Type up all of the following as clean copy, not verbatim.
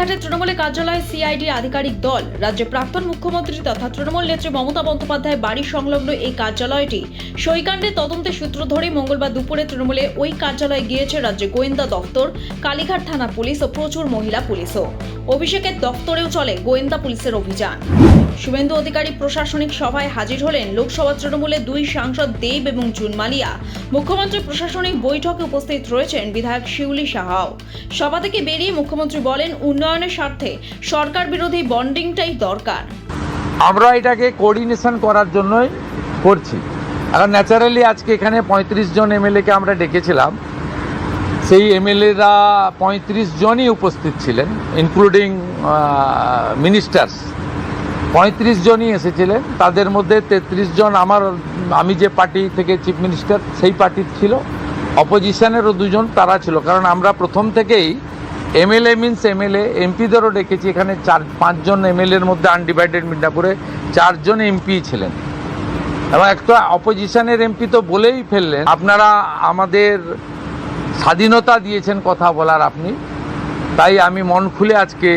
কালীঘাটের তৃণমূলের কার্যালয়ে সিআইডি আধিকারিক দল রাজ্যের প্রাক্তন মুখ্যমন্ত্রী তথা তৃণমূল নেত্রী মমতা বন্দ্যোপাধ্যায় বাড়ি সংলগ্ন এই কার্যালয়টি সইকাণ্ডের তদন্তের সূত্র ধরে মঙ্গলবার দুপুরে তৃণমূলে ওই কার্যালয়ে গিয়েছে রাজ্যের গোয়েন্দা দপ্তর, কালীঘাট থানা পুলিশ ও প্রচুর মহিলা পুলিশও। অভিষেকের দপ্তরেও চলে গোয়েন্দা পুলিশের অভিযান। শুভেন্দু অধিকারী প্রশাসনিক সভায় হাজির হলেন লোকসভা তৃণমূলের দুই সাংসদ দেব এবং জুন মালিয়া। মুখ্যমন্ত্রী প্রশাসনিক বৈঠকে উপস্থিত রয়েছেন বিধায়ক শিউলি সাহাও। সভা থেকে বেরিয়ে মুখ্যমন্ত্রী বলেন, উন্নয়নের স্বার্থে সরকার বিরোধী বন্ডিংটাই দরকার। আমরা এটাকে কোঅর্ডিনেশন করার জন্যই করছি। এখন ন্যাচারালি আজকে এখানে 35 জন এমএলএকে আমরা ডেকেছিলাম। সেই এমএলএরা 35 জনই উপস্থিত ছিলেন, ইনক্লুডিং মিনিস্টার্স। 35 জনই এসেছিলেন। তাদের মধ্যে 33 জন আমি যে পার্টি থেকে চিফ মিনিস্টার সেই পার্টির ছিল, অপোজিশনেরও 2 জন তারা ছিল। কারণ আমরা প্রথম থেকেই এমএলএ মিন্স এমএলএ, এমপিদেরও ডেকেছি। এখানে 4-5 জন এমএলএর মধ্যে আনডিভাইডেড মিদনাপুরে 4 জন এমপি ছিলেন এবং একটা অপোজিশনের এমপি তো বলেই ফেললেন, আপনারা আমাদের স্বাধীনতা দিয়েছেন কথা বলার আপনি। তাই আমি মন খুলে আজকে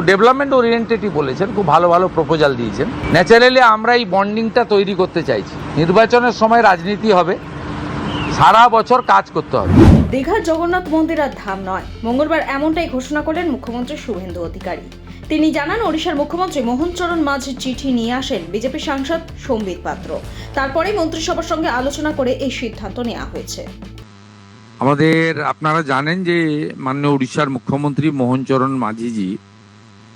ডেভেলপমেন্ট ওরিয়েন্টেডই বলেছেন, খুব ভালো ভালো প্রপোজাল দিয়েছেন। ন্যাচারালি আমরা এই বন্ডিংটা তৈরি করতে চাইছি। নির্বাচনের সময় রাজনীতি হবে, সারা বছর কাজ করতে হবে। দীঘার জগন্নাথ মন্দির আর ধাম নয়, মঙ্গলবার এমনটাই ঘোষণা করলেন মুখ্যমন্ত্রী শুভেন্দু অধিকারী। তিনি জানান, ওড়িশার মুখ্যমন্ত্রী মোহন চরণ মাঝির চিঠি নিয়ে আসেন বিজেপি সাংসদ সম্বিত পাত্র। তারপরেই মন্ত্রিসভার সঙ্গে আলোচনা করে এই সিদ্ধান্ত নেওয়া হয়েছে। আপনারা জানেন যে মাননীয় উড়িষ্যার মুখ্যমন্ত্রী মোহন চরণ মাঝিজি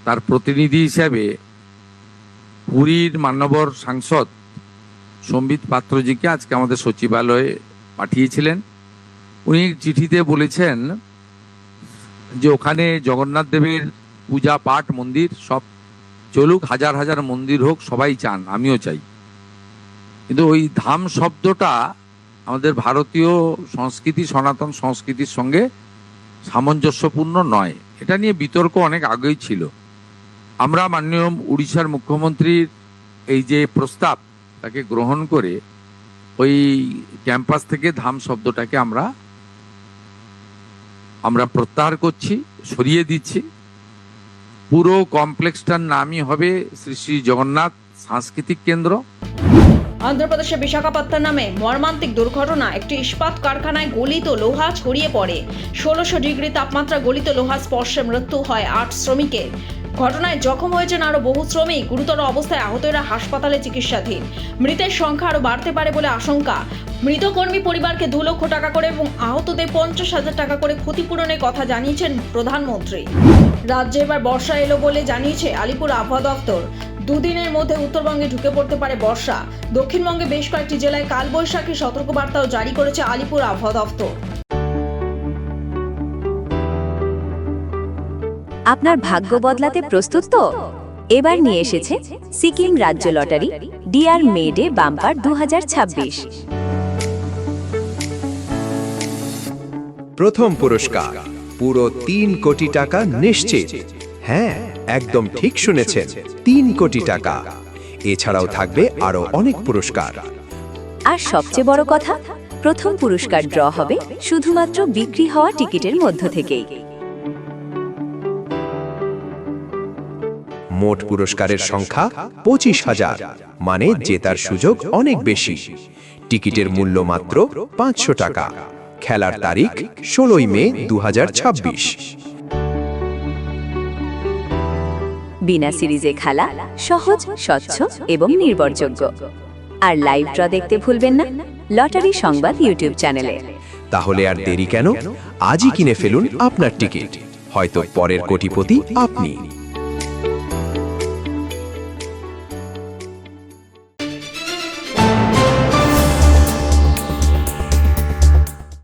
তার প্রতিনিধি হিসাবে পুরীর মান্যবর সাংসদ সম্বিত পাত্রজিকে আজকে আমাদের সচিবালয়ে পাঠিয়েছিলেন। উনি চিঠিতে বলেছেন যে ওখানে জগন্নাথ দেবের পূজা পাঠ মন্দির সব চলুক, হাজার হাজার মন্দির হোক, সবাই চান, আমিও চাই। কিন্তু ওই ধাম শব্দটা আমাদের ভারতীয় সংস্কৃতি, সনাতন সংস্কৃতির সঙ্গে সামঞ্জস্যপূর্ণ নয়। এটা নিয়ে বিতর্ক অনেক আগেই ছিল। আমরা মাননীয় উড়িষ্যার মুখ্যমন্ত্রীর এই যে প্রস্তাব তাকে গ্রহণ করে ওই ক্যাম্পাস থেকে ধাম শব্দটাকে আমরা প্রত্যাহার করছি, সরিয়ে দিচ্ছি। পুরো কমপ্লেক্সটার নামই হবে শ্রী শ্রী জগন্নাথ সাংস্কৃতিক কেন্দ্র। অন্ধ্রপ্রদেশের বিশাখাপত্তনম নামে মর্মান্তিক দুর্ঘটনা। একটি ইস্পাত কারখানায় গলিত লোহা ছড়িয়ে পড়ে। 1600 ডিগ্রি তাপমাত্রা গলিত লোহা স্পর্শে মৃত্যু হয় 8 শ্রমিকের। ঘটনায় জখম হয়েছেন আরো বহু শ্রমিক। গুরুতর অবস্থায় আহতরা হাসপাতালে চিকিৎসাধীন। মৃতের সংখ্যা আরো বাড়তে পারে বলে আশঙ্কা। মৃত কর্মী পরিবারকে 2 লক্ষ টাকা করে এবং আহতদের 50,000 টাকা করে ক্ষতিপূরণের কথা জানিয়েছেন প্রধানমন্ত্রী। রাজ্যে এবার বর্ষা এলো বলে জানিয়েছে আলিপুর আবহাওয়া দপ্তর। 2 দিনের মধ্যে উত্তরবঙ্গে ঢুকে পড়তে পারে বর্ষা। দক্ষিণবঙ্গে বেশ কয়েকটি জেলায় কালবৈশাখী সতর্কবার্তাও জারি করেছে আলিপুর আবহাওয়া দপ্তর। আপনার ভাগ্য বদলাতে প্রস্তুত তো? এবার নিয়ে এসেছে সিকিম রাজ্য lottery dear May Day bumper 2026। প্রথম পুরস্কার পুরো 3 কোটি টাকা নিশ্চিত। হ্যাঁ, একদম ঠিক শুনেছেন, 3 কোটি টাকা। এছাড়াও থাকবে আরো অনেক পুরস্কার। আর সবচেয়ে বড় কথা, প্রথম পুরস্কার ড্র হবে শুধুমাত্র বিক্রি হওয়া টিকিটের মধ্য থেকেই। মোট পুরস্কারের সংখ্যা 25,000, মানে জেতার সুযোগ অনেক বেশি। টিকিটের মূল্য মাত্র 500 টাকা। খেলার তারিখ 16 মে 2026। বিনা সিরিজে খেলা, সহজ, স্বচ্ছ এবং নির্ভরযোগ্য। আর লাইভ ড্র দেখতে ভুলবেন না লটারি সংবাদ ইউটিউব চ্যানেলে। তাহলে আর দেরি কেন? আজই কিনে ফেলুন আপনার টিকিট। হয়তো পরের কোটিপতি আপনি।